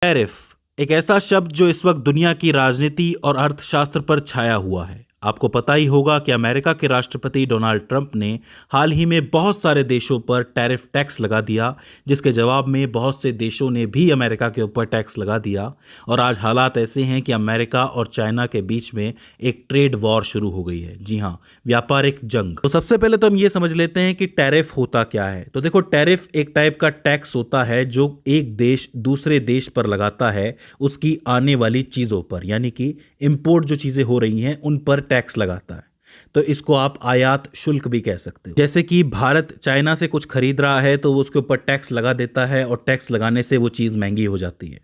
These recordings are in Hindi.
टैरिफ एक ऐसा शब्द जो इस वक्त दुनिया की राजनीति और अर्थशास्त्र पर छाया हुआ है। आपको पता ही होगा कि अमेरिका के राष्ट्रपति डोनाल्ड ट्रंप ने हाल ही में बहुत सारे देशों पर टैरिफ टैक्स लगा दिया, जिसके जवाब में बहुत से देशों ने भी अमेरिका के ऊपर टैक्स लगा दिया। और आज हालात ऐसे हैं कि अमेरिका और चाइना के बीच में एक ट्रेड वॉर शुरू हो गई है। जी हाँ, व्यापारिक जंग। तो सबसे पहले तो हम ये समझ लेते हैं कि टैरिफ होता क्या है। तो देखो, टैरिफ एक टाइप का टैक्स होता है जो एक देश दूसरे देश पर लगाता है उसकी आने वाली चीज़ों पर, यानी कि इंपोर्ट जो चीज़ें हो रही हैं उन पर टैक्स लगाता है। तो इसको आप आयात शुल्क भी कह सकते हो। जैसे कि भारत चाइना से कुछ खरीद रहा है तो वो उसके ऊपर टैक्स लगा देता है और टैक्स लगाने से वो चीज़ महंगी हो जाती है।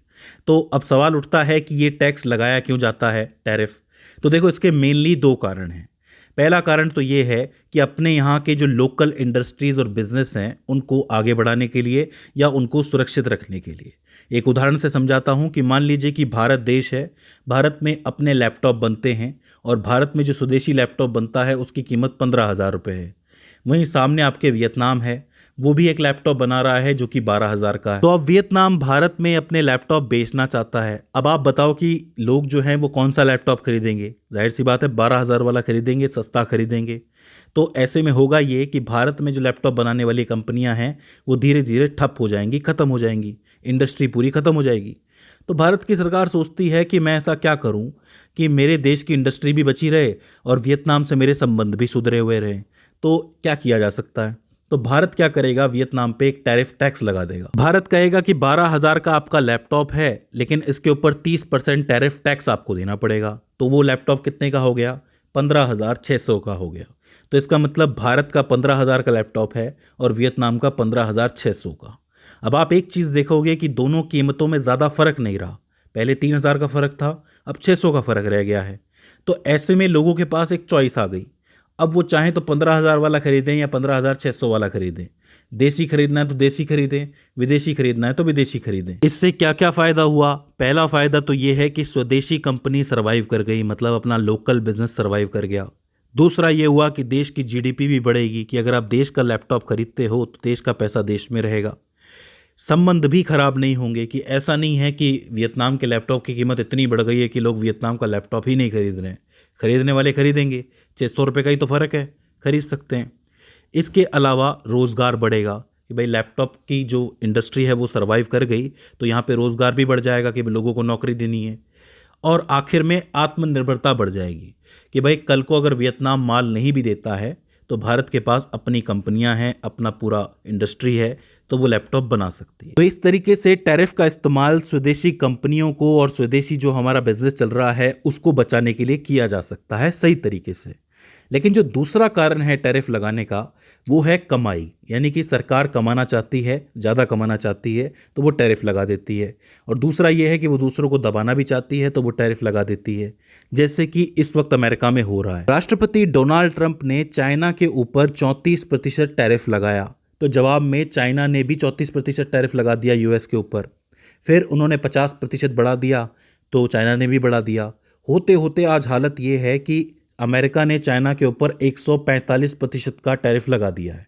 तो अब सवाल उठता है कि ये टैक्स लगाया क्यों जाता है, टैरिफ। तो देखो, इसके मेनली दो कारण हैं। पहला कारण तो ये है कि अपने यहाँ के जो लोकल इंडस्ट्रीज़ और बिजनेस हैं उनको आगे बढ़ाने के लिए या उनको सुरक्षित रखने के लिए। एक उदाहरण से समझाता हूँ कि मान लीजिए कि भारत देश है, भारत में अपने लैपटॉप बनते हैं और भारत में जो स्वदेशी लैपटॉप बनता है उसकी कीमत 15,000 रुपये है। वहीं सामने आपके वियतनाम है, वो भी एक लैपटॉप बना रहा है जो कि 12,000 का है। तो अब वियतनाम भारत में अपने लैपटॉप बेचना चाहता है। अब आप बताओ कि लोग जो हैं वो कौन सा लैपटॉप खरीदेंगे? जाहिर सी बात है 12,000 वाला खरीदेंगे, सस्ता खरीदेंगे। तो ऐसे में होगा ये कि भारत में जो लैपटॉप बनाने वाली कंपनियां हैं वो धीरे धीरे ठप हो जाएंगी, ख़त्म हो जाएंगी, इंडस्ट्री पूरी ख़त्म हो जाएगी। तो भारत की सरकार सोचती है कि मैं ऐसा क्या करूं कि मेरे देश की इंडस्ट्री भी बची रहे और वियतनाम से मेरे संबंध भी सुधरे हुए रहें। तो क्या किया जा सकता है? तो भारत क्या करेगा, वियतनाम पे एक टैरिफ टैक्स लगा देगा। भारत कहेगा कि 12,000 का आपका लैपटॉप है, लेकिन इसके ऊपर 30% टैरिफ टैक्स आपको देना पड़ेगा। तो वो लैपटॉप कितने का हो गया? 15,600 का हो गया। तो इसका मतलब भारत का 15,000 का लैपटॉप है और वियतनाम का 15,600 का। अब आप एक चीज़ देखोगे कि दोनों कीमतों में ज़्यादा फर्क नहीं रहा। पहले 3,000 का फ़र्क था, अब 600 का फ़र्क रह गया है। तो ऐसे में लोगों के पास एक चॉइस आ गई। अब वो चाहें तो 15,000 वाला खरीदें या 15,600 वाला खरीदें। देसी खरीदना है तो देसी खरीदें, विदेशी खरीदना है तो विदेशी खरीदें। इससे क्या क्या फ़ायदा हुआ? पहला फ़ायदा तो ये है कि स्वदेशी कंपनी सर्वाइव कर गई, मतलब अपना लोकल बिजनेस सर्वाइव कर गया। दूसरा ये हुआ कि देश की जीडीपी भी बढ़ेगी, कि अगर आप देश का लैपटॉप खरीदते हो तो देश का पैसा देश में रहेगा। संबंध भी खराब नहीं होंगे, कि ऐसा नहीं है कि वियतनाम के लैपटॉप की कीमत इतनी बढ़ गई है कि लोग वियतनाम का लैपटॉप ही नहीं खरीद रहे हैं। खरीदने वाले खरीदेंगे, 600 रुपये का ही तो फ़र्क है, खरीद सकते हैं। इसके अलावा रोज़गार बढ़ेगा कि भाई लैपटॉप की जो इंडस्ट्री है वो सर्वाइव कर गई तो यहाँ पे रोज़गार भी बढ़ जाएगा कि लोगों को नौकरी देनी है। और आखिर में आत्मनिर्भरता बढ़ जाएगी कि भाई कल को अगर वियतनाम माल नहीं भी देता है तो भारत के पास अपनी कंपनियां हैं, अपना पूरा इंडस्ट्री है, तो वो लैपटॉप बना सकती है। तो इस तरीके से टैरिफ का इस्तेमाल स्वदेशी कंपनियों को और स्वदेशी जो हमारा बिजनेस चल रहा है उसको बचाने के लिए किया जा सकता है सही तरीके से। लेकिन जो दूसरा कारण है टैरिफ लगाने का वो है कमाई, यानी कि सरकार कमाना चाहती है, ज़्यादा कमाना चाहती है तो वो टैरिफ लगा देती है। और दूसरा ये है कि वो दूसरों को दबाना भी चाहती है तो वो टैरिफ लगा देती है, जैसे कि इस वक्त अमेरिका में हो रहा है। राष्ट्रपति डोनाल्ड ट्रंप ने चाइना के ऊपर 34% टैरिफ लगाया, तो जवाब में चाइना ने भी 34% टैरिफ लगा दिया यूएस के ऊपर। फिर उन्होंने 50% बढ़ा दिया तो चाइना ने भी बढ़ा दिया। होते होते आज हालत ये है कि अमेरिका ने चाइना के ऊपर 145% का टैरिफ लगा दिया है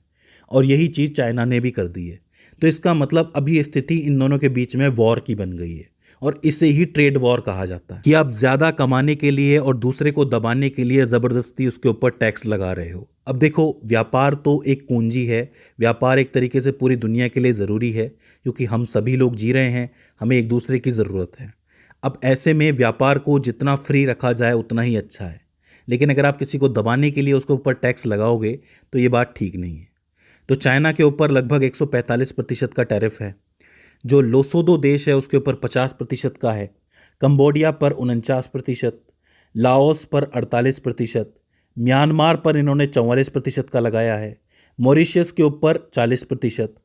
और यही चीज़ चाइना ने भी कर दी है। तो इसका मतलब अभी स्थिति इन दोनों के बीच में वॉर की बन गई है और इसे ही ट्रेड वॉर कहा जाता है कि आप ज़्यादा कमाने के लिए और दूसरे को दबाने के लिए ज़बरदस्ती उसके ऊपर टैक्स लगा रहे हो। अब देखो, व्यापार तो एक पूंजी है, व्यापार एक तरीके से पूरी दुनिया के लिए ज़रूरी है क्योंकि हम सभी लोग जी रहे हैं, हमें एक दूसरे की ज़रूरत है। अब ऐसे में व्यापार को जितना फ्री रखा जाए उतना ही अच्छा है, लेकिन अगर आप किसी को दबाने के लिए उसके ऊपर टैक्स लगाओगे तो ये बात ठीक नहीं है। तो चाइना के ऊपर लगभग 145% का टैरिफ है। जो लोसोदो देश है उसके ऊपर 50% का है। कंबोडिया पर 49%, लाओस पर 48%, म्यांमार पर इन्होंने 44% का लगाया है, मॉरिशस के ऊपर 40%,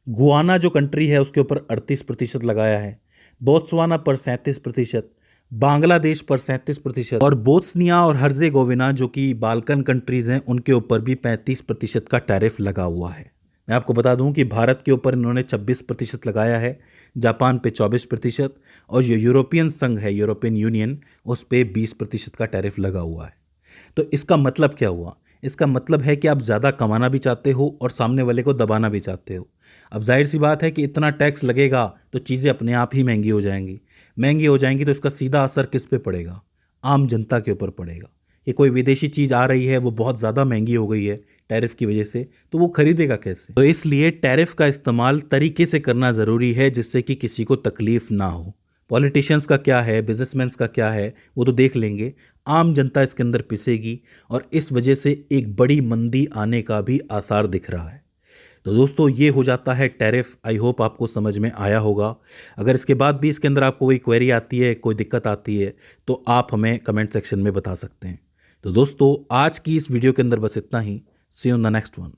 गुआना जो कंट्री है उसके ऊपर 38% लगाया है, बोत्सवाना पर 37%, बांग्लादेश पर 37% और बोस्निया और हर्जेगोविना जो कि बाल्कन कंट्रीज़ हैं उनके ऊपर भी 35% का टैरिफ लगा हुआ है। मैं आपको बता दूं कि भारत के ऊपर इन्होंने 26% लगाया है, जापान पे 24% और जो यूरोपियन संघ है, यूरोपियन यूनियन, उस पे 20% का टैरिफ लगा हुआ है। तो इसका मतलब क्या हुआ? इसका मतलब है कि आप ज़्यादा कमाना भी चाहते हो और सामने वाले को दबाना भी चाहते हो। अब जाहिर सी बात है कि इतना टैक्स लगेगा तो चीज़ें अपने आप ही महंगी हो जाएंगी। महंगी हो जाएंगी तो इसका सीधा असर किस पे पड़ेगा? आम जनता के ऊपर पड़ेगा। कि कोई विदेशी चीज़ आ रही है, वो बहुत ज़्यादा महंगी हो गई है टैरिफ की वजह से, तो वो खरीदेगा कैसे? तो इसलिए टैरिफ का इस्तेमाल तरीके से करना ज़रूरी है जिससे कि किसी को तकलीफ ना हो। पॉलिटिशियंस का क्या है, बिजनेसमैन्स का क्या है, वो तो देख लेंगे। आम जनता इसके अंदर पिसेगी और इस वजह से एक बड़ी मंदी आने का भी आसार दिख रहा है। तो दोस्तों, ये हो जाता है टैरिफ। आई होप आपको समझ में आया होगा। अगर इसके बाद भी इसके अंदर आपको कोई क्वेरी आती है, कोई दिक्कत आती है, तो आप हमें कमेंट सेक्शन में बता सकते हैं। तो दोस्तों, आज की इस वीडियो के अंदर बस इतना ही। See you in the next one.